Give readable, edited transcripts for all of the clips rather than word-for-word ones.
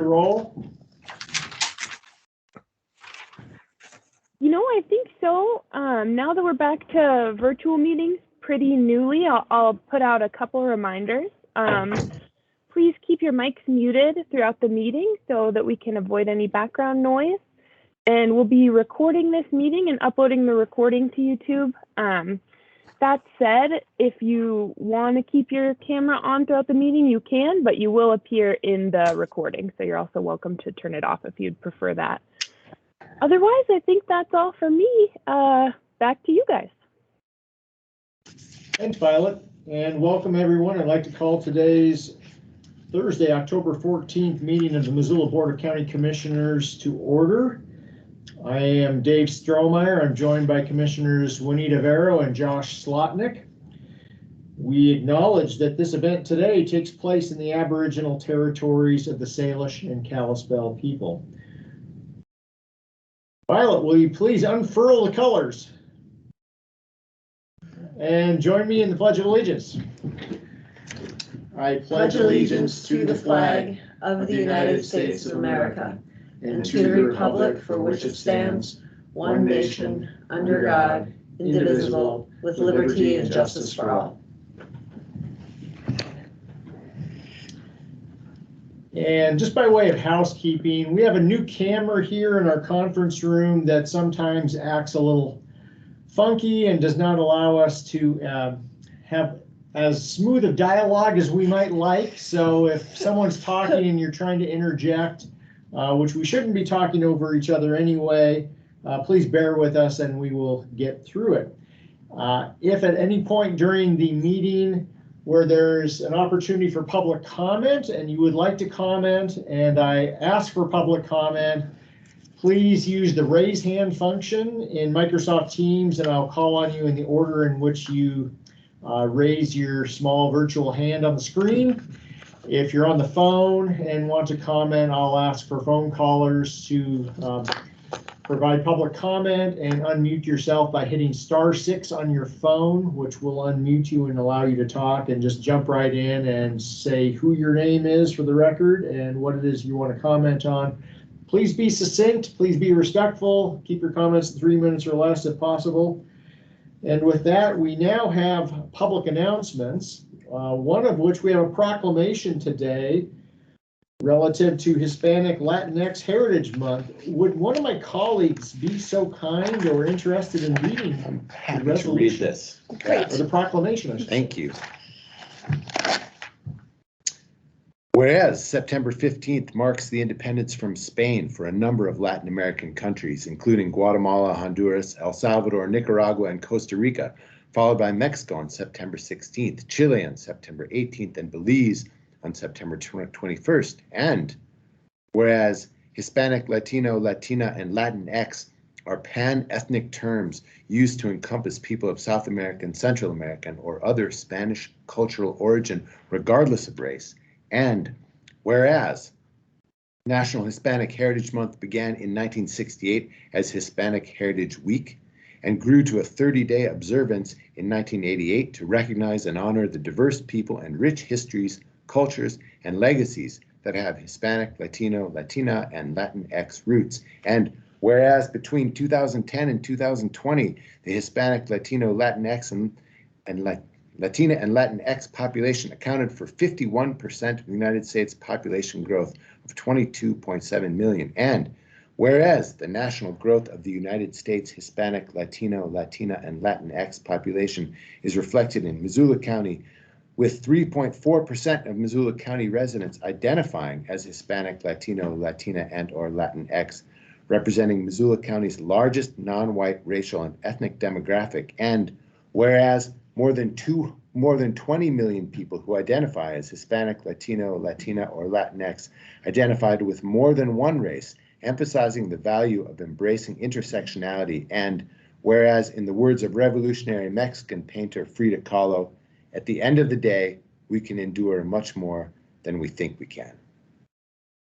roll? You know, I think so. Now that we're back to virtual meetings pretty newly, I'll put out a couple reminders. Please keep your mics muted throughout the meeting so that we can avoid any background noise. And we'll be recording this meeting and uploading the recording to YouTube. That said, if you want to keep your camera on throughout the meeting, you can, but you will appear in the recording. So you're also welcome to turn it off if you'd prefer that. Otherwise, I think that's all for me. Back to you guys. Thanks, Violet, and welcome everyone. I'd like to call today's Thursday, October 14th meeting of the Missoula Board of County Commissioners to order. I am Dave Strohmeyer. I'm joined by Commissioners Juanita Vero and Josh Slotnick. We acknowledge that this event today takes place in the Aboriginal territories of the Salish and Kalispel people. Violet, will you please unfurl the colors and join me in the Pledge of Allegiance? I pledge allegiance to the flag of the United States of America and to the republic for which it stands, one nation, under God, indivisible, with liberty and justice for all. And just by way of housekeeping, we have a new camera here in our conference room that sometimes acts a little funky and does not allow us to have as smooth a dialogue as we might like. So if someone's talking and you're trying to interject, which we shouldn't be talking over each other anyway, please bear with us and we will get through it. If at any point during the meeting where there's an opportunity for public comment and you would like to comment and I ask for public comment, please use the raise hand function in Microsoft Teams and I'll call on you in the order in which you raise your small virtual hand on the screen. If you're on the phone and want to comment, I'll ask for phone callers to provide public comment and unmute yourself by hitting *6 on your phone, which will unmute you and allow you to talk, and just jump right in and say who your name is for the record and what it is you want to comment on. Please be succinct, please be respectful, keep your comments to 3 minutes or less if possible. And with that, we now have public announcements, one of which we have a proclamation today relative to Hispanic Latinx Heritage Month. Would one of my colleagues be so kind or interested in reading the resolution? To read this. Or the proclamation, I should say. Thank you. Whereas September 15th marks the independence from Spain for a number of Latin American countries, including Guatemala, Honduras, El Salvador, Nicaragua, and Costa Rica, followed by Mexico on September 16th, Chile on September 18th, and Belize on September 21st. And whereas Hispanic, Latino, Latina, and Latinx are pan-ethnic terms used to encompass people of South American, Central American, or other Spanish cultural origin, regardless of race. And whereas National Hispanic Heritage Month began in 1968 as Hispanic Heritage Week and grew to a 30-day observance in 1988 to recognize and honor the diverse people and rich histories, cultures, and legacies that have Hispanic, Latino, Latina, and Latinx roots. And whereas between 2010 and 2020, the Hispanic, Latino, Latinx, and Latina and Latinx population accounted for 51% of the United States population growth of 22.7 million. And whereas the national growth of the United States Hispanic, Latino, Latina, and Latinx population is reflected in Missoula County, with 3.4% of Missoula County residents identifying as Hispanic, Latino, Latina, and/or Latinx, representing Missoula County's largest non-white racial and ethnic demographic. And whereas more than 20 million people who identify as Hispanic, Latino, Latina, or Latinx identified with more than one race, emphasizing the value of embracing intersectionality. And whereas, in the words of revolutionary Mexican painter Frida Kahlo, at the end of the day, we can endure much more than we think we can.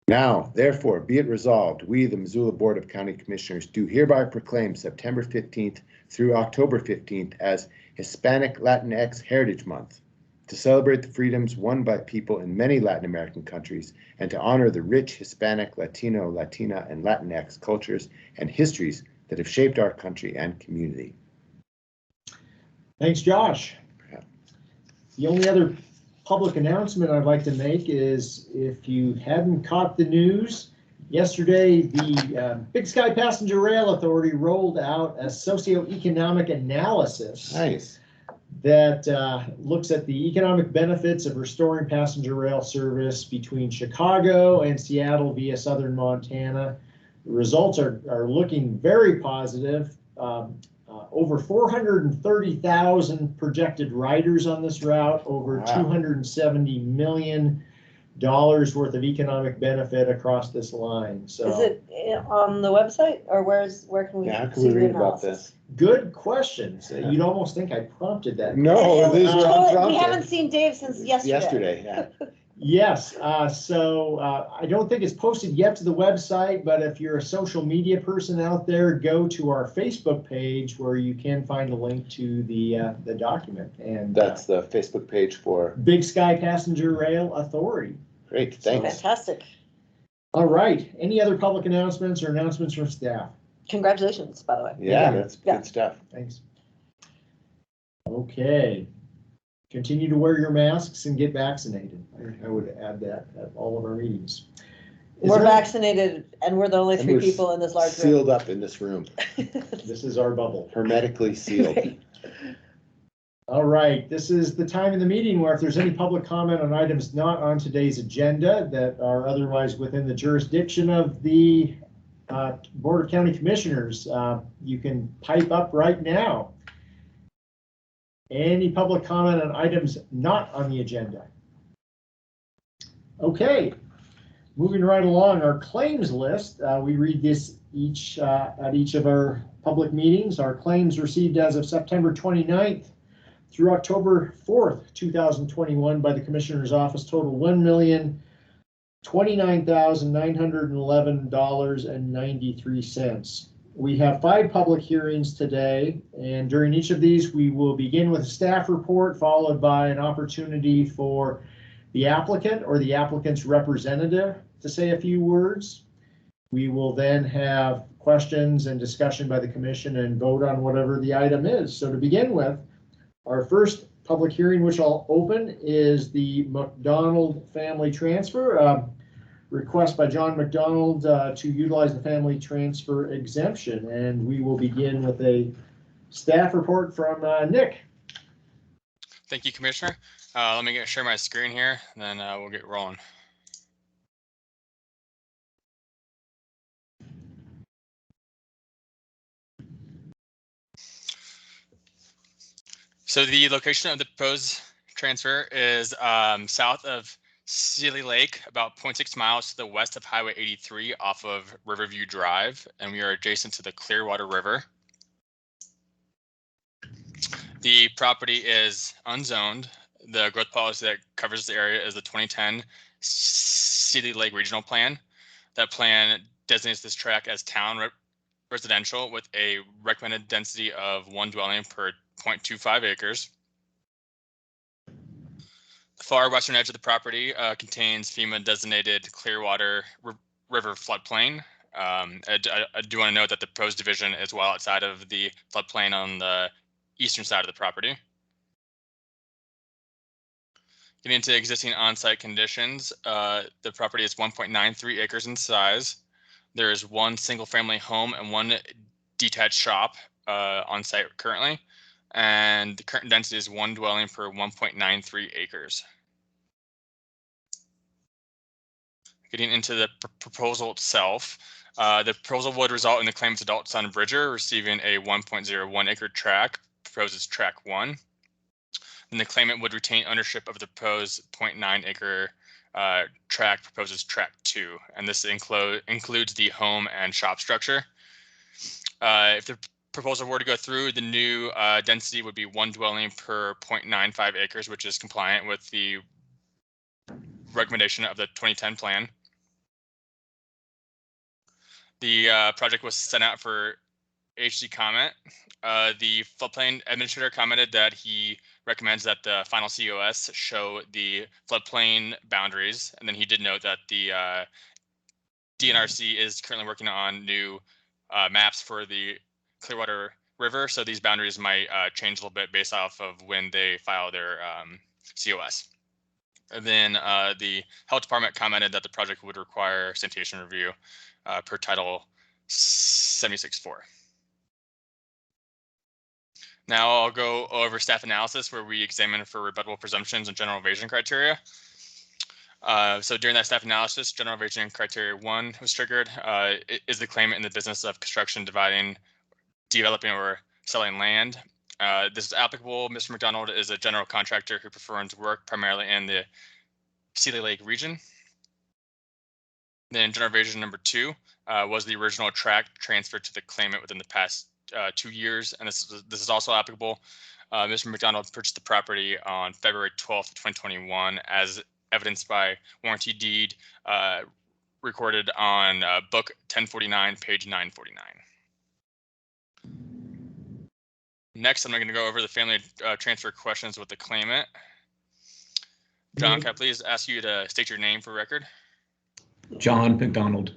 Now, therefore, be it resolved, we, the Missoula Board of County Commissioners, do hereby proclaim September 15th through October 15th as Hispanic Latinx Heritage Month. to celebrate the freedoms won by people in many Latin American countries, and to honor the rich Hispanic, Latino, Latina, and Latinx cultures and histories that have shaped our country and community. Thanks, Josh. Yeah. The only other public announcement I'd like to make is, if you hadn't caught the news, yesterday the Big Sky Passenger Rail Authority rolled out a socioeconomic analysis Nice. that looks at the economic benefits of restoring passenger rail service between Chicago and Seattle via southern Montana. The results are looking very positive. Over 430,000 projected riders on this route, over Wow. $270 million worth of economic benefit across this line. So, Is it on the website, or where can we Yeah, how can see we the read about analysis? this? good questions. You'd almost think I prompted that. No, We these were unprompted. haven't seen Dave since yesterday. Yeah. Yes, so I don't think it's posted yet to the website, but if you're a social media person out there, go to our Facebook page where you can find a link to the document. And That's the Facebook page for. Big Sky Passenger Rail Authority. Great, thanks. Fantastic. All right, any other public announcements or announcements from staff? Congratulations, by the way. Yeah, that's Yeah. good stuff. Thanks. Okay. Continue to wear your masks and get vaccinated. I would add that at all of our meetings. Is We're there- vaccinated, and we're the only And 3 we're people in this large room. Sealed up in this room, This is our bubble. hermetically sealed. Right. All right, this is the time in the meeting where if there's any public comment on items not on today's agenda that are otherwise within the jurisdiction of the Board of County Commissioners, you can pipe up right now. Any public comment on items not on the agenda? Okay, moving right along, our claims list. We read this at each of our public meetings. Our claims received as of September 29th through October 4th, 2021 by the Commissioner's Office total $1,029,911.93. We have 5 public hearings today, and during each of these, we will begin with a staff report, followed by an opportunity for the applicant or the applicant's representative to say a few words. We will then have questions and discussion by the commission and vote on whatever the item is. So to begin with, our first public hearing, which I'll open, is the McDonald family transfer. Request by John McDonald to utilize the family transfer exemption. And we will begin with a staff report from Nick. Thank you, Commissioner. Let me share my screen here, and then we'll get rolling. So the location of the proposed transfer is south of Sealy Lake, about 0.6 miles to the west of Highway 83 off of Riverview Drive, and we are adjacent to the Clearwater River. The property is unzoned. The growth policy that covers the area is the 2010 Sealy Lake Regional Plan. That plan designates this tract as town residential with a recommended density of 1 dwelling per 0.25 acres. The far western edge of the property contains FEMA designated Clearwater River floodplain. I do want to note that the proposed division is well outside of the floodplain on the eastern side of the property. Getting into existing on-site conditions, the property is 1.93 acres in size. There is 1 single-family home and 1 detached shop on site currently, and the current density is 1 dwelling per 1.93 acres. Getting into the proposal itself, the proposal would result in the claimant's adult son Bridger receiving a 1.01 acre tract, proposes tract 1. Then the claimant would retain ownership of the proposed 0.9 acre tract, proposes tract 2, and this includes the home and shop structure. If the proposal were to go through, the new density would be 1 dwelling per 0.95 acres, which is compliant with the recommendation of the 2010 plan. The project was sent out for HC comment. The floodplain administrator commented that he recommends that the final COS show the floodplain boundaries, and then he did note that the DNRC is currently working on new maps for the Clearwater River, so these boundaries might change a little bit based off of when they file their COS. And then the health department commented that the project would require sanitation review per Title 76.4. Now I'll go over staff analysis, where we examine for rebuttable presumptions and general evasion criteria. So during that staff analysis, general evasion criteria 1 was triggered. Is the claimant in the business of construction, dividing, developing, or selling land? This is applicable. Mr. McDonald is a general contractor who performs work primarily in the Sealy Lake region. Then general evasion number 2 was the original tract transferred to the claimant within the past 2 years, and this is also applicable. Mr. McDonald purchased the property on February 12th, 2021, as evidenced by warranty deed recorded on book 1049, page 949. Next, I'm going to go over the family transfer questions with the claimant. John, can I please ask you to state your name for record? John McDonald.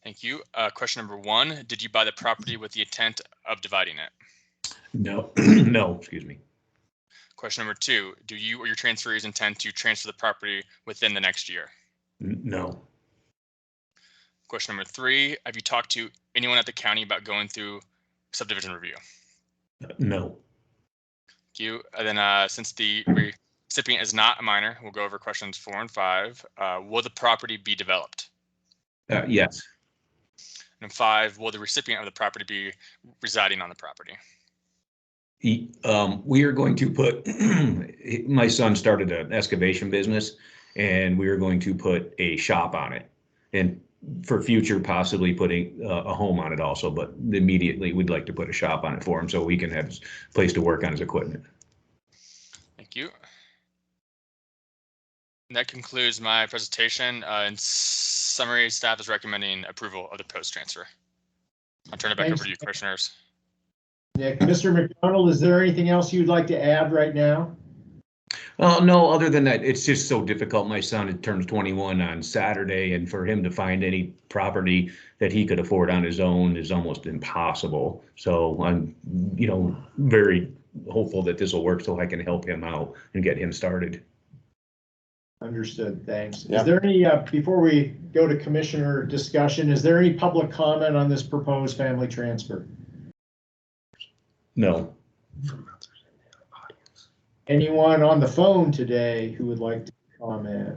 Thank you. Question number 1, did you buy the property with the intent of dividing it? No, no, excuse me. Question number 2, do you or your transferees intend to transfer the property within the next year? No. Question number 3, have you talked to anyone at the county about going through subdivision review? No. Thank you. And then since the recipient is not a minor, we'll go over questions 4 and 5. Will the property be developed? Yes. And 5, will the recipient of the property be residing on the property? We are going to put, my son started an excavation business, and we are going to put a shop on it, and for future possibly putting a home on it also, but immediately we'd like to put a shop on it for him so we can have a place to work on his equipment. Thank you. And that concludes my presentation. In summary, staff is recommending approval of the proposed transfer. I'll turn it back over to you, commissioners. Nick, Mr. McDonald, is there anything else you'd like to add right now? No, other than that, it's just so difficult. My son turns 21 on Saturday, and for him to find any property that he could afford on his own is almost impossible. So I'm, very hopeful that this will work so I can help him out and get him started. Understood, thanks. Yeah. Is there any, before we go to commissioner discussion, is there any public comment on this proposed family transfer? No. Anyone on the phone today who would like to comment?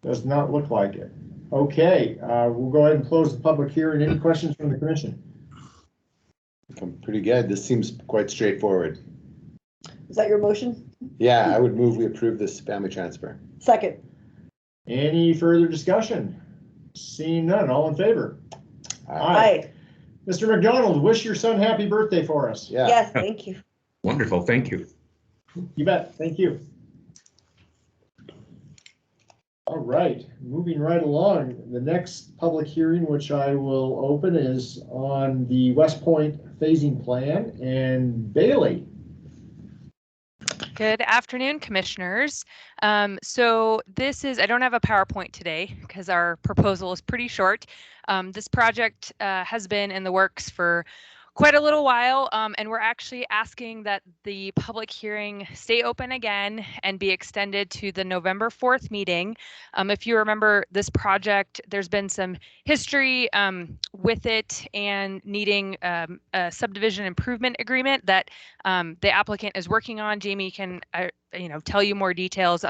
Does not look like it. Okay, we'll go ahead and close the public hearing. Any questions from the commission? Pretty good. This seems quite straightforward. Is that your motion? Yeah, I would move we approve this family transfer. Second. Any further discussion? Seeing none, all in favor? Aye. Mr. McDonald, wish your son happy birthday for us. Yeah. Yes, thank you. Wonderful, thank you. You bet, thank you. All right, moving right along. The next public hearing, which I will open, is on the West Point phasing plan, and Bailey. Good afternoon, commissioners. So this is, I don't have a PowerPoint today because our proposal is pretty short. This project has been in the works for quite a little while, and we're actually asking that the public hearing stay open again and be extended to the November 4th meeting. If you remember this project, there's been some history with it and needing a subdivision improvement agreement that the applicant is working on. Jamie can tell you more details.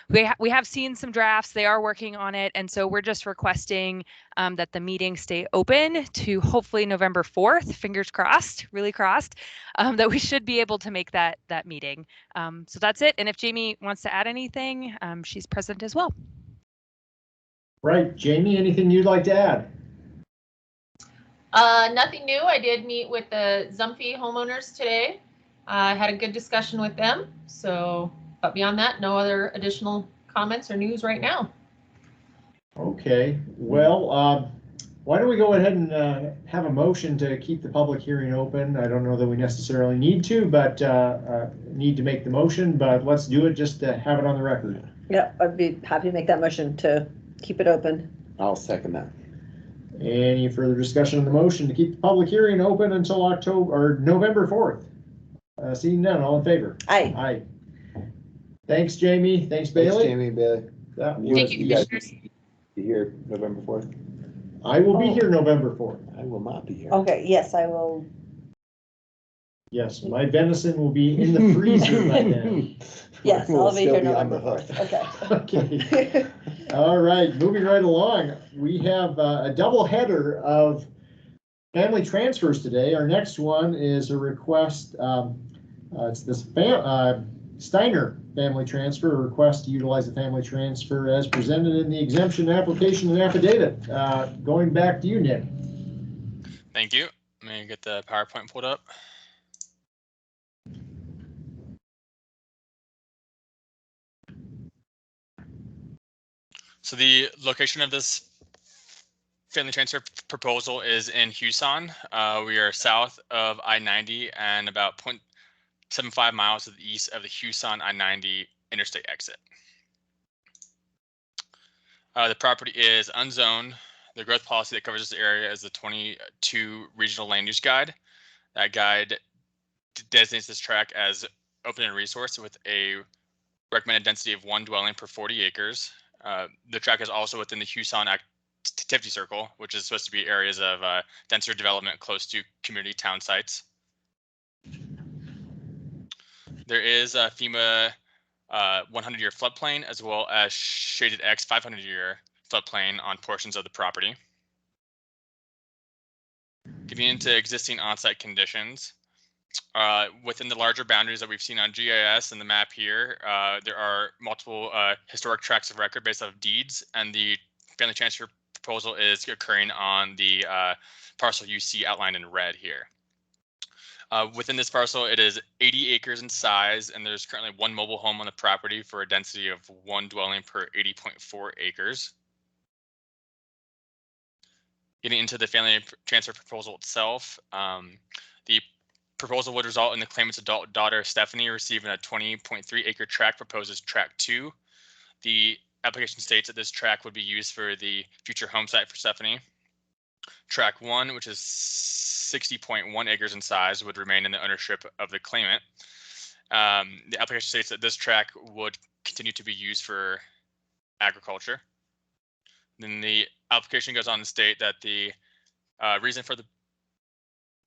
We have seen some drafts. They are working on it, and so we're just requesting that the meeting stay open to hopefully November 4th. Fingers crossed, really crossed, that we should be able to make that meeting. So that's it. And if Jamie wants to add anything, she's present as well. Right, Jamie, anything you'd like to add? Nothing new. I did meet with the Zumphy homeowners today. I had a good discussion with them. So, but beyond that, no other additional comments or news right now. Okay, well, why don't we go ahead and have a motion to keep the public hearing open? I don't know that we necessarily need to, but need to make the motion, but let's do it just to have it on the record. Yep, I'd be happy to make that motion to keep it open. I'll second that. Any further discussion on the motion to keep the public hearing open until November 4th? Seeing none, all in favor? Aye. Aye. Thanks, Jamie. Thanks, Bailey. Thanks, Jamie, Bailey. Thank you, guys commissioners. be here November 4th? I will be here November 4th. I will not be here. Okay, yes, I will. Yes, my venison will be in the freezer by then. Yes, We'll I'll be still here be on November the 4th. Okay. Okay. All right, moving right along. We have a double header of family transfers today. Our next one is a request. It's this Steiner family transfer, a request to utilize the family transfer as presented in the exemption application and affidavit. Going back to you, Nick. Thank you. Let me get the PowerPoint pulled up. So the location of this family transfer proposal is in Huson. We are south of I-90 and about 0.75 miles to the east of the Huson I-90 interstate exit. The property is unzoned. The growth policy that covers this area is the 22 Regional Land Use Guide. That guide designates this tract as open and resource with a recommended density of 1 dwelling per 40 acres. The tract is also within the Huson Activity Circle, which is supposed to be areas of denser development close to community town sites. There is a FEMA 100-year floodplain as well as shaded X 500-year floodplain on portions of the property. Getting into existing on-site conditions, within the larger boundaries that we've seen on GIS and the map here, there are multiple historic tracts of record based off deeds, and the family transfer proposal is occurring on the parcel you see outlined in red here. Within this parcel, it is 80 acres in size, and there's currently 1 mobile home on the property for a density of 1 dwelling per 80.4 acres. Getting into the family transfer proposal itself, the proposal would result in the claimant's adult daughter, Stephanie, receiving a 20.3 acre tract proposed as tract 2. The application states that this tract would be used for the future home site for Stephanie. Tract 1, which is 60.1 acres in size, would remain in the ownership of the claimant. The application states that this tract would continue to be used for agriculture. Then the application goes on to state that the reason for the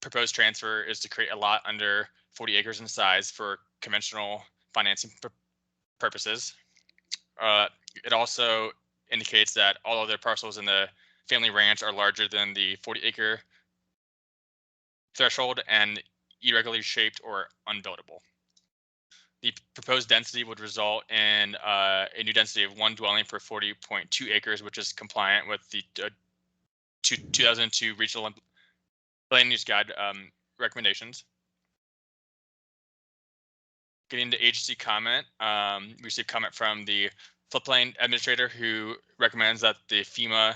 proposed transfer is to create a lot under 40 acres in size for conventional financing purposes. It also indicates that all other parcels in the family ranch are larger than the 40 acre threshold and irregularly shaped or unbuildable. The proposed density would result in a new density of 1 dwelling per 40.2 acres, which is compliant with the 2002 Regional Land Use Guide recommendations. Getting to agency comment, we received comment from the floodplain administrator who recommends that the FEMA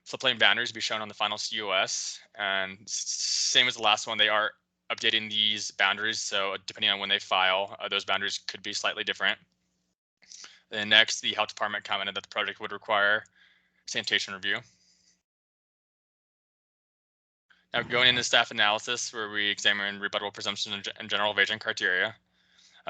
floodplain boundaries be shown on the final COS. And same as the last one, they are updating these boundaries, so depending on when they file, those boundaries could be slightly different. Then next, the health department commented that the project would require sanitation review. Now going into staff analysis, where we examine rebuttable presumption and general evasion criteria.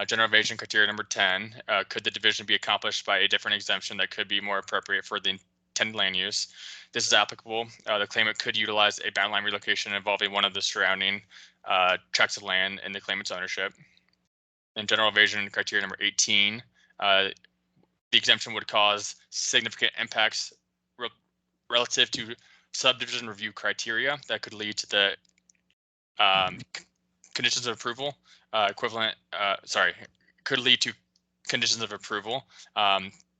General evasion criteria number 10, could the division be accomplished by a different exemption that could be more appropriate for the intended land use? This is applicable. The claimant could utilize a bound line relocation involving one of the surrounding tracts of land in the claimant's ownership. And general evasion criteria number 18, the exemption would cause significant impacts relative to subdivision review criteria that could lead to the conditions of approval could lead to conditions of approval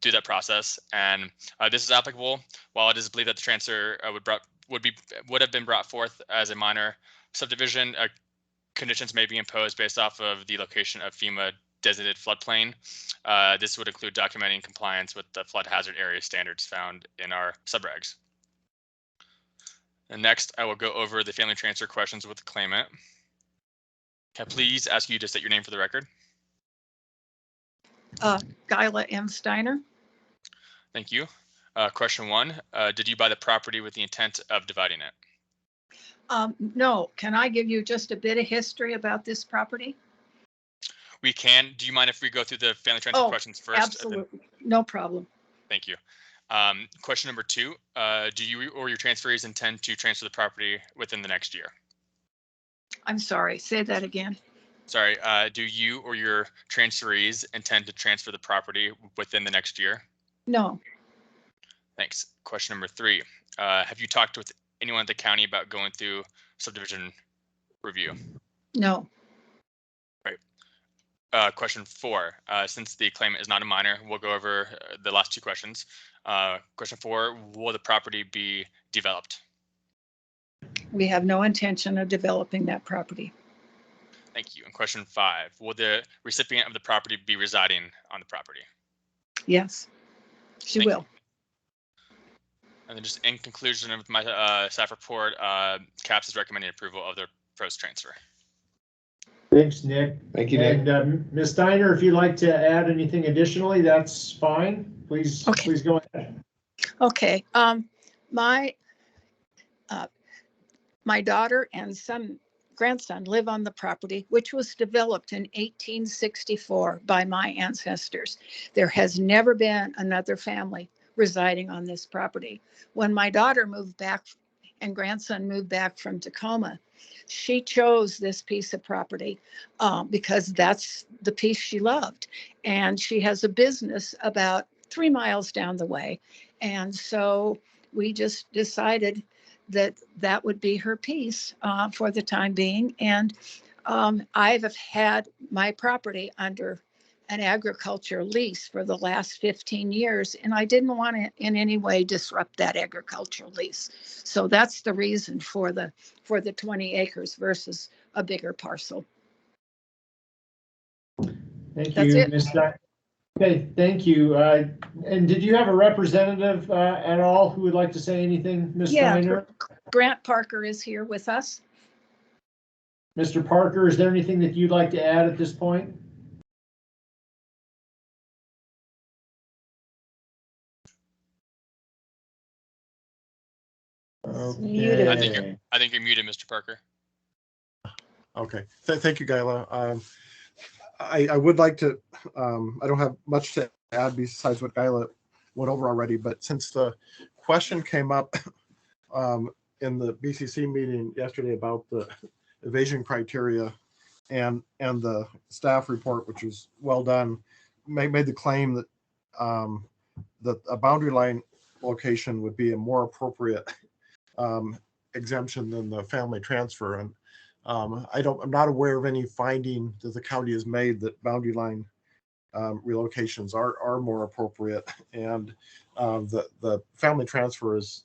through that process. And this is applicable while it is believed that the transfer would have been brought forth as a minor subdivision. Conditions may be imposed based off of the location of FEMA designated floodplain. This would include documenting compliance with the flood hazard area standards found in our subregs. And next, I will go over the family transfer questions with the claimant. Can I please ask you to state your name for the record? Guyla M. Steiner. Thank you. Question 1, did you buy the property with the intent of dividing it? No, can I give you just a bit of history about this property? We can. Do you mind if we go through the family transfer questions first? Absolutely, no problem. Thank you. Question number 2, do you or your transferees intend to transfer the property within the next year? I'm sorry, say that again. Sorry, do you or your transferees intend to transfer the property within the next year? No. Thanks. Question number 3, have you talked with anyone at the county about going through subdivision review? No. Right. Question 4, since the claimant is not a minor, we'll go over the last 2 questions. Question 4, will the property be developed? We have no intention of developing that property. Thank you. And question 5, will the recipient of the property be residing on the property? Yes, she will. And then just in conclusion of my staff report, CAPS is recommending approval of the proposed transfer. Thanks, Nick. Thank you, Nick. And Ms. Steiner, if you'd like to add anything additionally, that's fine. Please, please go ahead. Okay. My daughter and grandson live on the property, which was developed in 1864 by my ancestors. There has never been another family residing on this property. When my daughter moved back and grandson moved back from Tacoma, she chose this piece of property because that's the piece she loved. And she has a business about 3 miles down the way. And so we just decided that would be her piece for the time being. And I've had my property under an agriculture lease for the last 15 years, and I didn't want to in any way disrupt that agricultural lease. So that's the reason for the 20 acres versus a bigger parcel. Thank That's you, it. Ms. Steiner. Okay, thank you. And did you have a representative at all who would like to say anything, Ms. Steiner? Grant Parker is here with us. Mr. Parker, is there anything that you'd like to add at this point? Okay. Muted. I think you're muted, Mr. Parker. Okay, thank you, Guyla. I would like to, I don't have much to add besides what Guyla went over already, but since the question came up in the BCC meeting yesterday about the evasion criteria and the staff report, which was well done, made the claim that that a boundary line location would be a more appropriate exemption than the family transfer. And I'm not aware of any finding that the county has made that boundary line relocations are more appropriate. And the family transfer is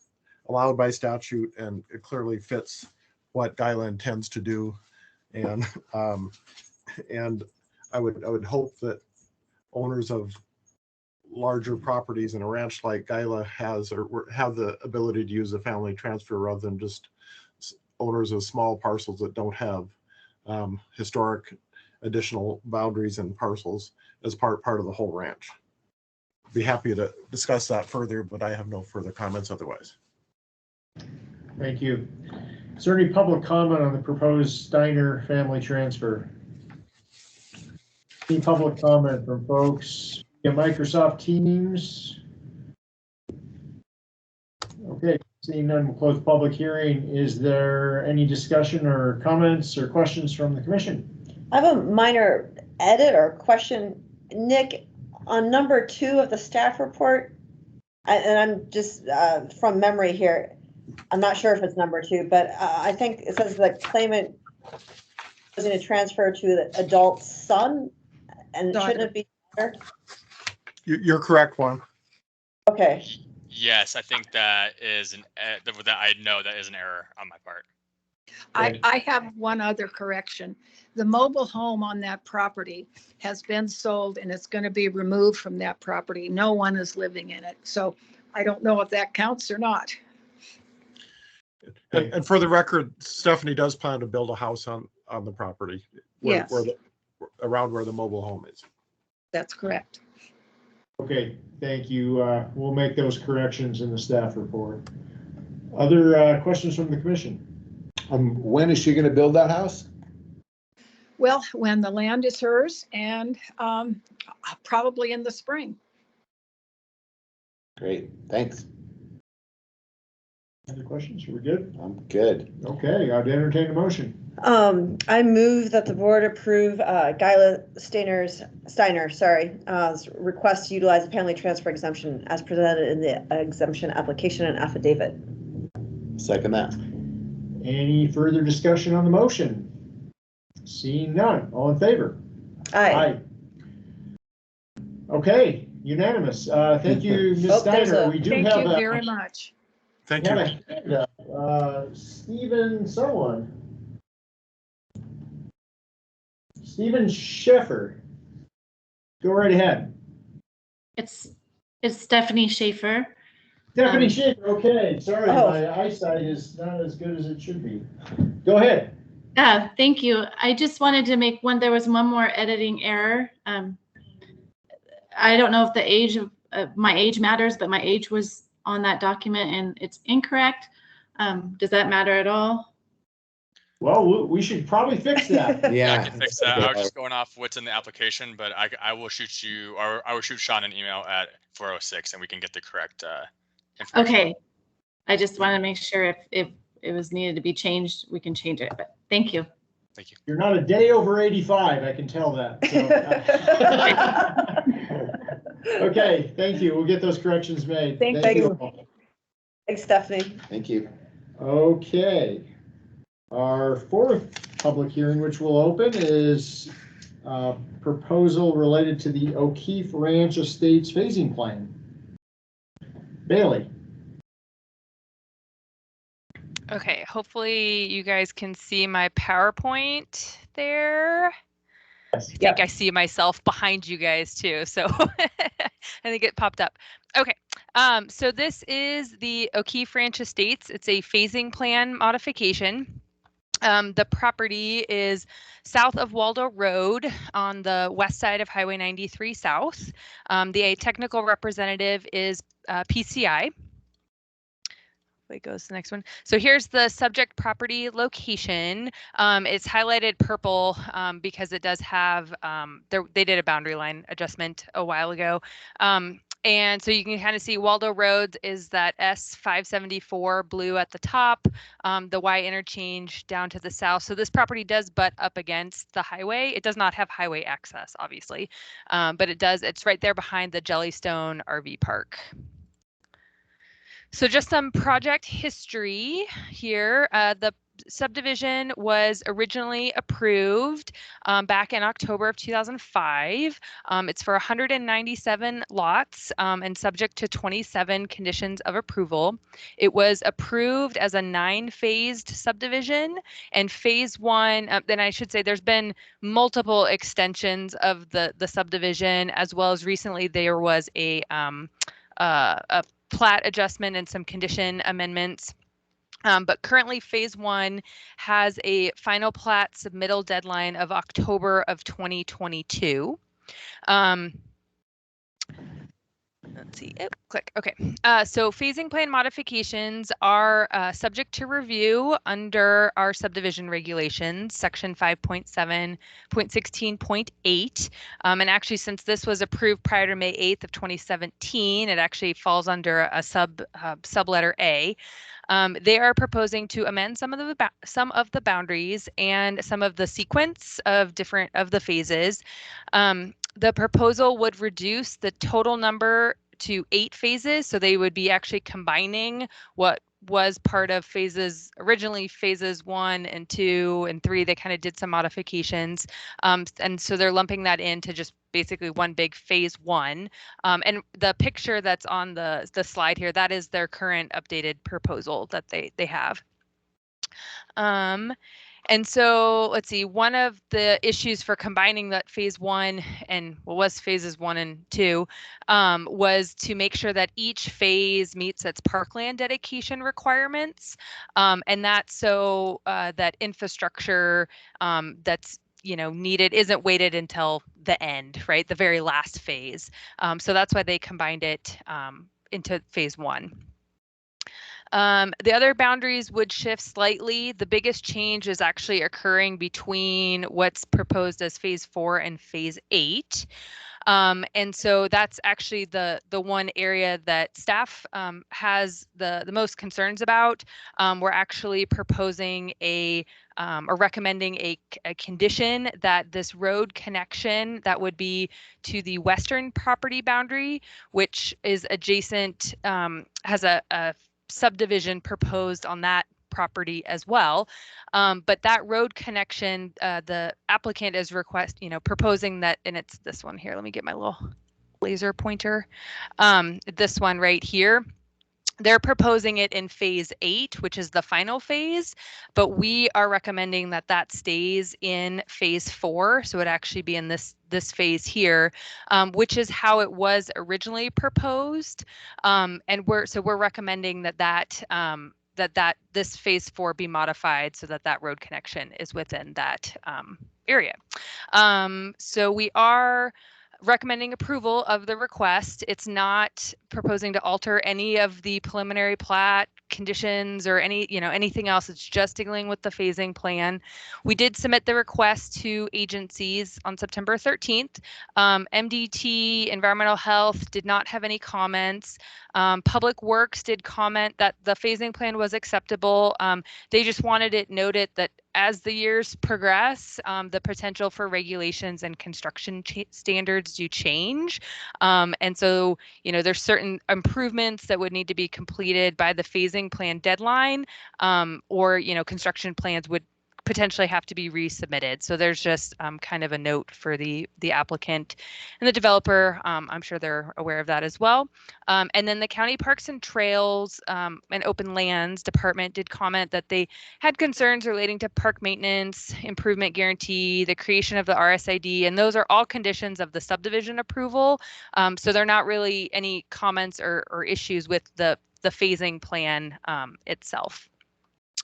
allowed by statute, and it clearly fits what Guyla intends to do. And I would hope that owners of larger properties in a ranch like Guyla has, or have the ability to use a family transfer rather than just owners of small parcels that don't have historic additional boundaries and parcels as part of the whole ranch. Be happy to discuss that further, but I have no further comments otherwise. Thank you. Is there any public comment on the proposed Steiner family transfer? Any public comment from folks via Microsoft Teams? Okay, seeing none, we'll close the public hearing. Is there any discussion or comments or questions from the commission? I have a minor edit or question. Nick, on number 2 of the staff report, and I'm just from memory here, I'm not sure if it's number 2, but I think it says the claimant is going to transfer to the adult son, and shouldn't it be daughter? You're correct, Juan. Okay. Yes, I think that is I know that is an error on my part. I have one other correction. The mobile home on that property has been sold, and it's going to be removed from that property. No one is living in it. So I don't know if that counts or not. And for the record, Stephanie does plan to build a house on the property Yes. around where the mobile home is. That's correct. Okay, thank you. We'll make those corrections in the staff report. Other questions from the commission? When is she going to build that house? Well, when the land is hers, and probably in the spring. Great, thanks. Other questions? We're good? I'm good. Okay, I'd entertain a motion. I move that the board approve Guyla Steiner's request to utilize the family transfer exemption as presented in the exemption application and affidavit. Second that. Any further discussion on the motion? Seeing none. All in favor? Aye. Okay, unanimous. Thank you, Ms. Steiner. We do Thank have you a, very much. Thank you. Stephen someone. Stephen Sheffer. Go right ahead. It's Stephanie Schaefer. Stephanie Schaefer, okay. Sorry, Oh. my eyesight is not as good as it should be. Go ahead. Thank you. I just wanted to make there was one more editing error. I don't know if the age of my age matters, but my age was on that document and it's incorrect. Does that matter at all? Well, we should probably fix that. Yeah, I can fix that. I was just going off what's in the application, but I will shoot you, or I will shoot Sean an email at 4:06 and we can get the correct information. Okay. I just want to make sure if it was needed to be changed, we can change it, but thank you. Thank you. You're not a day over 85, I can tell that. So. Okay, thank you. We'll get those corrections made. Thank you. Thanks, Stephanie. Thank you. Okay. Our fourth public hearing, which we'll open, is a proposal related to the O'Keefe Ranch Estates phasing plan. Bailey. Okay, hopefully you guys can see my PowerPoint there. I think I see myself behind you guys too, so I think it popped up. Okay, so this is the O'Keefe Ranch Estates. It's a phasing plan modification. The property is south of Waldo Road on the west side of Highway 93 South. The technical representative is PCI. It goes to the next one. So here's the subject property location. It's highlighted purple because it does have, they did a boundary line adjustment a while ago. And so you can kind of see Waldo Road is that S574 blue at the top, the Y interchange down to the south. So this property does butt up against the highway. It does not have highway access, obviously, but it's right there behind the Jellystone RV Park. So just some project history here. The subdivision was originally approved back in October of 2005. It's for 197 lots and subject to 27 conditions of approval. It was approved as a 9-phased subdivision, and phase 1, then I should say there's been multiple extensions of the subdivision, as well as recently there was a plat adjustment and some condition amendments. But currently phase 1 has a final plat submittal deadline of October of 2022. Let's see, click, okay. So phasing plan modifications are subject to review under our subdivision regulations, section 5.7.16.8. And actually, since this was approved prior to May 8th of 2017, it actually falls under a subletter A. They are proposing to amend some of the boundaries and some of the sequence of the phases. The proposal would reduce the total number to 8 phases, so they would be actually combining what was part of originally phases 1 and 2 and 3. They kind of did some modifications, and so they're lumping that into just basically one big phase 1. And the picture that's on the slide here, that is their current updated proposal that they have. And so let's see, one of the issues for combining that phase one and what was phases 1 and 2 was to make sure that each phase meets its parkland dedication requirements. And that's so that infrastructure that's needed isn't weighted until the end, right? The very last phase. So that's why they combined it into phase 1. The other boundaries would shift slightly. The biggest change is actually occurring between what's proposed as phase 4 and phase 8. And so that's actually the one area that staff has the most concerns about. We're actually proposing or recommending a condition that this road connection that would be to the western property boundary, which is adjacent, has a subdivision proposed on that property as well. But that road connection, the applicant is proposing that, and it's this one here. Let me get my little laser pointer. This one right here. They're proposing it in phase 8, which is the final phase, but we are recommending that that stays in phase 4. So it actually be in this phase here, which is how it was originally proposed. And we're recommending that this phase 4 be modified so that road connection is within that area. So we are recommending approval of the request. It's not proposing to alter any of the preliminary plat conditions or anything else. It's just dealing with the phasing plan. We did submit the request to agencies on September 13th. MDT, Environmental Health, did not have any comments. Public Works did comment that the phasing plan was acceptable. They just wanted it noted that as the years progress, the potential for regulations and construction standards do change. And so, there's certain improvements that would need to be completed by the phasing plan deadline, or, construction plans would potentially have to be resubmitted. So there's just kind of a note for the applicant and the developer. I'm sure they're aware of that as well. And then the County Parks and Trails and Open Lands Department did comment that they had concerns relating to park maintenance, improvement guarantee, the creation of the RSID, and those are all conditions of the subdivision approval. So they're not really any comments or issues with the phasing plan itself.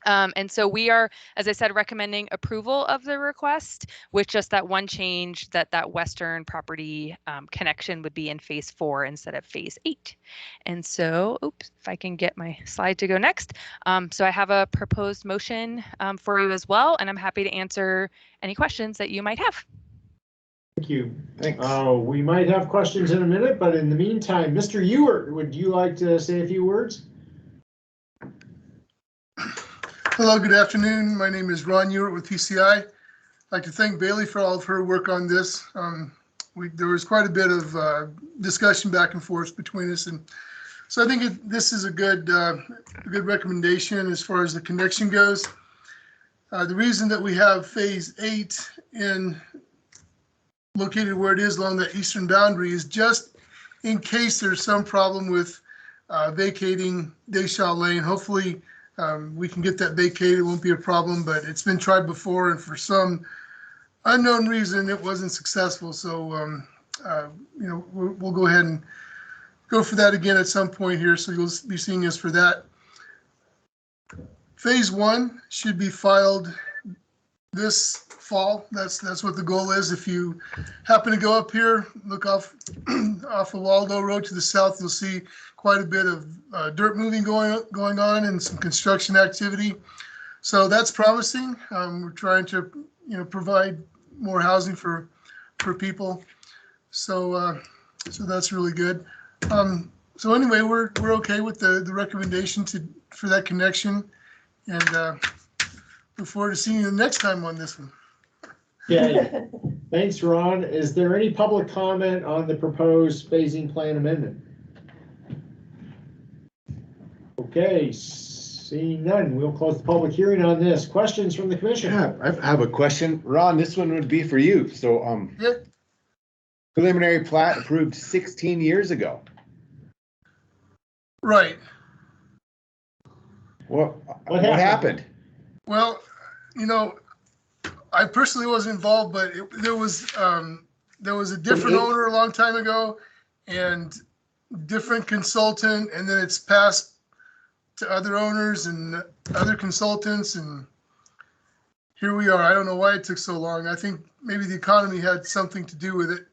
And so we are, as I said, recommending approval of the request with just that one change that western property connection would be in phase 4 instead of phase 8. And so, oops, if I can get my slide to go next. So I have a proposed motion for you as well, and I'm happy to answer any questions that you might have. Thank you. Thanks. We might have questions in a minute, but in the meantime, Mr. Ewert, would you like to say a few words? Hello, good afternoon. My name is Ron Ewert with PCI. I'd like to thank Bailey for all of her work on this. There was quite a bit of discussion back and forth between us, and so I think this is a good recommendation as far as the connection goes. The reason that we have phase 8 located where it is along the eastern boundary is just in case there's some problem with vacating Deshaw Lane. Hopefully, we can get that vacated. It won't be a problem, but it's been tried before, and for some unknown reason, it wasn't successful. So, we'll go ahead and go for that again at some point here. So you'll be seeing us for that. Phase 1 should be filed this fall. That's what the goal is. If you happen to go up here, look off of Waldo Road to the south, you'll see quite a bit of dirt moving going on and some construction activity. So that's promising. We're trying to provide more housing for people. So that's really good. So anyway, we're okay with the recommendation for that connection, and look forward to seeing you the next time on this one. Yeah, thanks, Ron. Is there any public comment on the proposed phasing plan amendment? Okay, seeing none, we'll close the public hearing on this. Questions from the commission? Yeah, I have a question. Ron, this one would be for you. So, Yeah. Preliminary plat approved 16 years ago. Right. What happened? Well, I personally wasn't involved, but there was a different owner a long time ago and different consultant, and then it's passed to other owners and other consultants, and here we are. I don't know why it took so long. I think maybe the economy had something to do with it.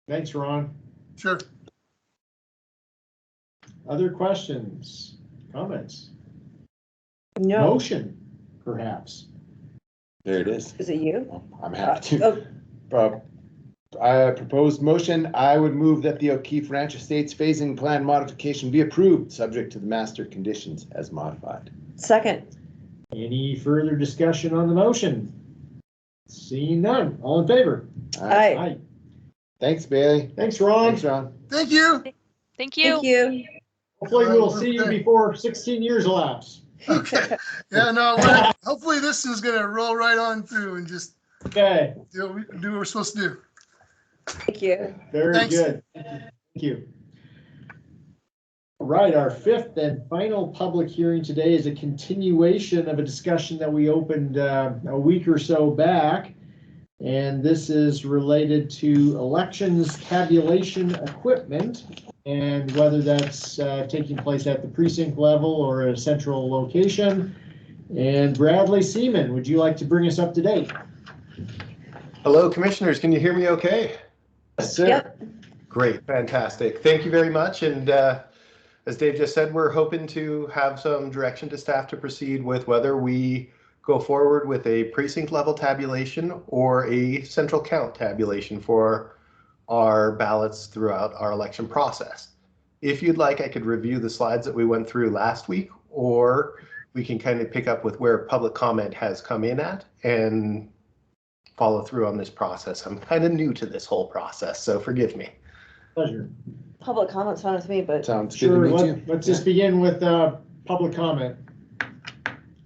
Thanks, Ron. Sure. Other questions, comments? No. Motion, perhaps. There it is. Is it you? I'm happy to. Proposed motion, I would move that the O'Keefe Ranch Estates phasing plan modification be approved, subject to the master conditions as modified. Second. Any further discussion on the motion? Seeing none, all in favor? Aye. Aye. Thanks, Bailey. Thanks, Ron. Thanks, Ron. Thank you. Thank you. Thank you. Hopefully we'll see you before 16 years elapse. Okay. Yeah, no, hopefully this is going to roll right on through and just Okay, do what we're supposed to do. Thank you. very Thanks. good. Thank you. All right, our fifth and final public hearing today is a continuation of a discussion that we opened a week or so back. And this is related to elections tabulation equipment and whether that's taking place at the precinct level or at a central location. And Bradley Seaman, would you like to bring us up to date? Hello, commissioners. Can you hear me okay? Yes, sir. Yep. Great, fantastic. Thank you very much. And as Dave just said, we're hoping to have some direction to staff to proceed with whether we go forward with a precinct level tabulation or a central count tabulation for our ballots throughout our election process. If you'd like, I could review the slides that we went through last week, or we can kind of pick up with where public comment has come in at and follow through on this process. I'm kind of new to this whole process, so forgive me. Pleasure. Public comments fine with me, but Sounds good Sure, to meet you. let's just begin with public comment.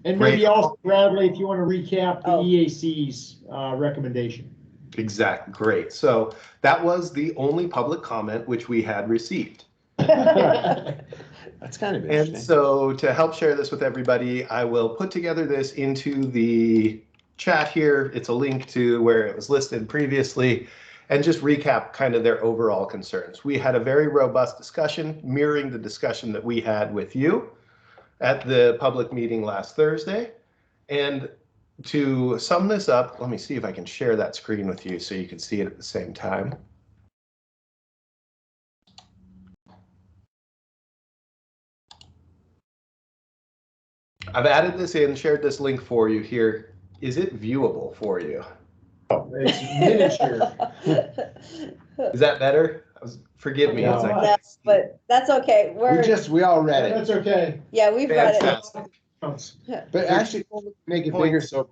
And maybe Great. also, Bradley, if you want to recap the Oh. EAC's recommendation. Exactly, great. So that was the only public comment which we had received. That's kind of interesting. And so to help share this with everybody, I will put together this into the chat here. It's a link to where it was listed previously and just recap kind of their overall concerns. We had a very robust discussion mirroring the discussion that we had with you at the public meeting last Thursday. And to sum this up, let me see if I can share that screen with you so you can see it at the same time. I've added this in, shared this link for you here. Is it viewable for you? It's miniature. Is that better? Forgive me. No. no, but that's okay. We all read it, That's okay. Yeah, we've read it. Fantastic. but actually make it bigger so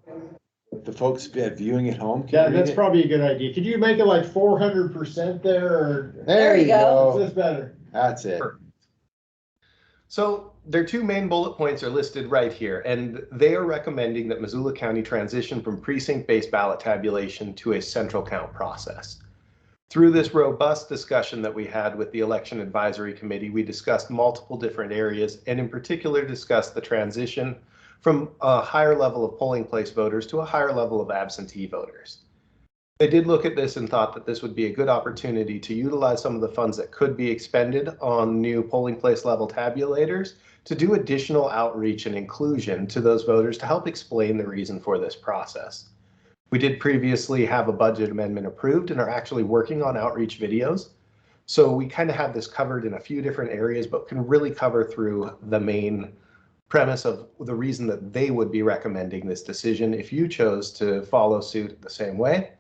the folks viewing at home Yeah, can read that's it. probably a good idea. Could you make it like 400% there, or There you is go. this better? That's it. So their two main bullet points are listed right here, and they are recommending that Missoula County transition from precinct-based ballot tabulation to a central count process. Through this robust discussion that we had with the Election Advisory Committee, we discussed multiple different areas, and in particular discussed the transition from a higher level of polling place voters to a higher level of absentee voters. They did look at this and thought that this would be a good opportunity to utilize some of the funds that could be expended on new polling place level tabulators to do additional outreach and inclusion to those voters to help explain the reason for this process. We did previously have a budget amendment approved and are actually working on outreach videos. So we kind of have this covered in a few different areas, but can really cover through the main premise of the reason that they would be recommending this decision if you chose to follow suit the same way.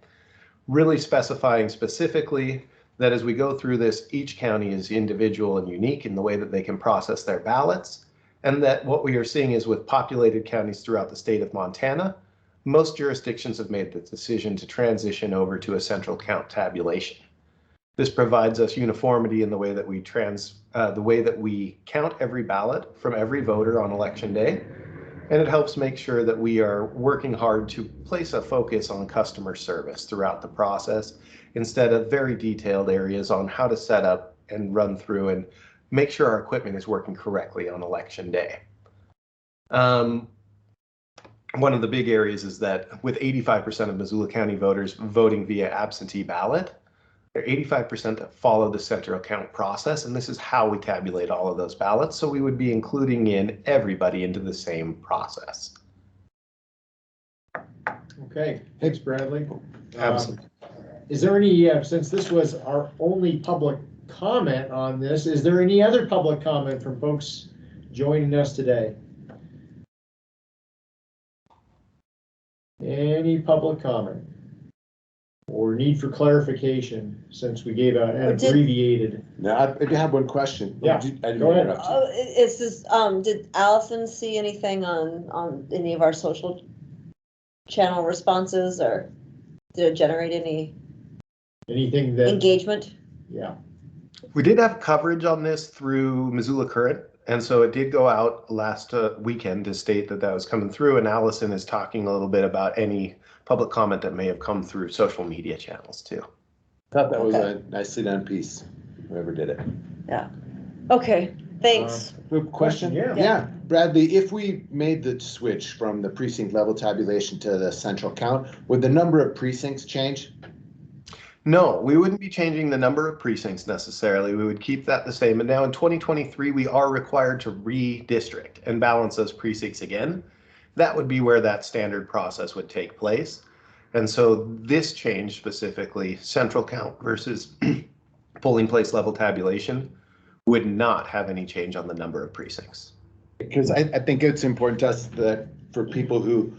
Really specifying specifically that as we go through this, each county is individual and unique in the way that they can process their ballots. And that what we are seeing is with populated counties throughout the state of Montana, most jurisdictions have made the decision to transition over to a central count tabulation. This provides us uniformity in the way that we count every ballot from every voter on election day. And it helps make sure that we are working hard to place a focus on customer service throughout the process instead of very detailed areas on how to set up and run through and make sure our equipment is working correctly on election day. one of the big areas is that with 85% of Missoula County voters voting via absentee ballot, there are 85% that follow the central count process, and this is how we tabulate all of those ballots. So we would be including in everybody into the same process. Okay, thanks, Bradley. Absolutely. Is there any, since this was our only public comment on this, is there any other public comment from folks joining us today? Any public comment or need for clarification since we gave an abbreviated? Now, I do have one question. Yeah, I didn't go ahead. interrupt you. It's just, did Allison see anything on any of our social channel responses, or did it generate anything that engagement? Yeah. We did have coverage on this through Missoula Current, and so it did go out last weekend to state that that was coming through, and Allison is talking a little bit about any public comment that may have come through social media channels too. Thought that was a nicely done piece, whoever did it. Yeah. Okay, thanks. Question? Yeah. Bradley, if we made the switch from the precinct level tabulation to the central count, would the number of precincts change? No, we wouldn't be changing the number of precincts necessarily. We would keep that the same. And now in 2023, we are required to redistrict and balance those precincts again. That would be where that standard process would take place. And so this change specifically, central count versus polling place level tabulation, would not have any change on the number of precincts. Because I think it's important to us that for people who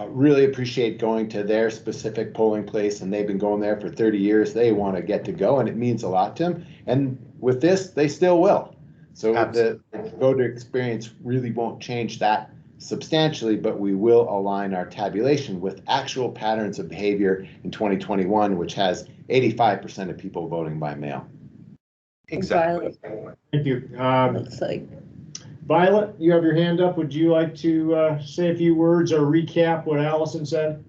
really appreciate going to their specific polling place and they've been going there for 30 years, they want to get to go, and it means a lot to them. And with this, they still will. So the voter experience really won't change that substantially, but we will align our tabulation with actual patterns of behavior in 2021, which has 85% of people voting by mail. Exactly. Thank you. Looks like Violet, you have your hand up. Would you like to say a few words or recap what Allison said?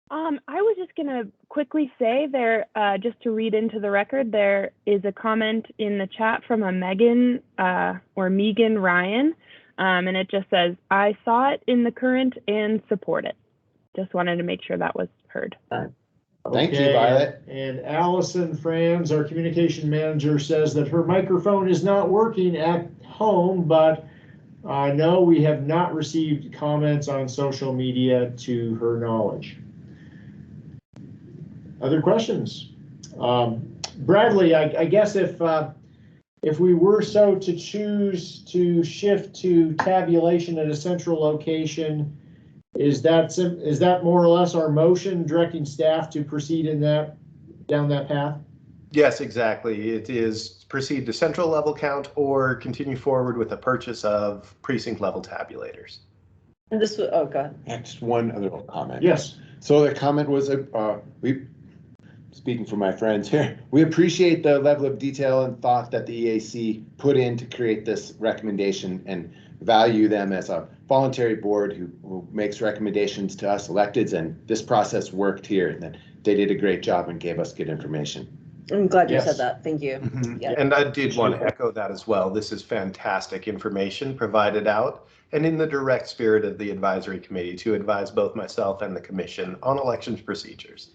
I was just gonna quickly say there, just to read into the record, there is a comment in the chat from a Megan or Megan Ryan, and it just says, "I saw it in the Current and support it." Just wanted to make sure that was heard. Thank you, Violet. And Allison Franz, our communication manager, says that her microphone is not working at home, but no, we have not received comments on social media to her knowledge. Other questions? Bradley, I guess if we were so to choose to shift to tabulation at a central location, is that more or less our motion directing staff to proceed down that path? Yes, exactly. It is proceed to central level count or continue forward with the purchase of precinct level tabulators. And this was, oh god. Just one other comment. Yes. So the comment was, speaking for my friends here, we appreciate the level of detail and thought that the EAC put in to create this recommendation and value them as a voluntary board who makes recommendations to us electeds, and this process worked here, and that they did a great job and gave us good information. I'm glad you said that. Thank you. Yeah. And I did want to echo that as well. This is fantastic information provided out and in the direct spirit of the advisory committee to advise both myself and the commission on elections procedures.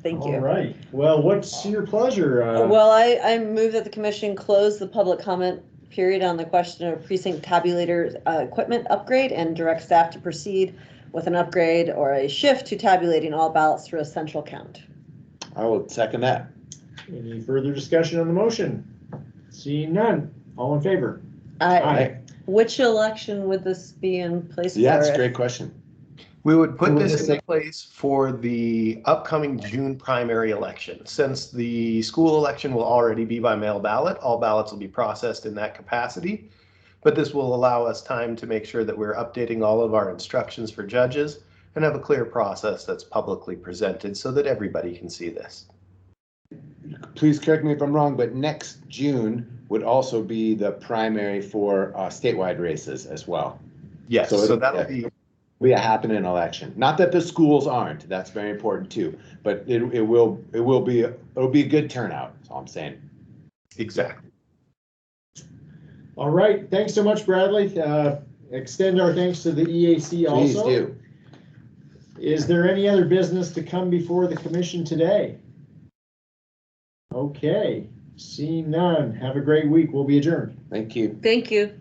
Thank you. All right. Well, what's your pleasure? Well, I move that the commission close the public comment period on the question of precinct tabulator equipment upgrade and direct staff to proceed with an upgrade or a shift to tabulating all ballots through a central count. I will second that. Any further discussion on the motion? Seeing none. All in favor? Aye. Which election would this be in place for? Yeah, that's a great question. We would put this in place for the upcoming June primary election. Since the school election will already be by mail ballot, all ballots will be processed in that capacity. But this will allow us time to make sure that we're updating all of our instructions for judges and have a clear process that's publicly presented so that everybody can see this. Please correct me if I'm wrong, but next June would also be the primary for statewide races as well. Yes, so that'll be a happening election. Not that the schools aren't. That's very important too. But it'll be a good turnout. That's all I'm saying. Exactly. All right. Thanks so much, Bradley. extend our thanks to the EAC Please also. do. Is there any other business to come before the commission today? Okay, seeing none. Have a great week. We'll be adjourned. Thank you. Thank you.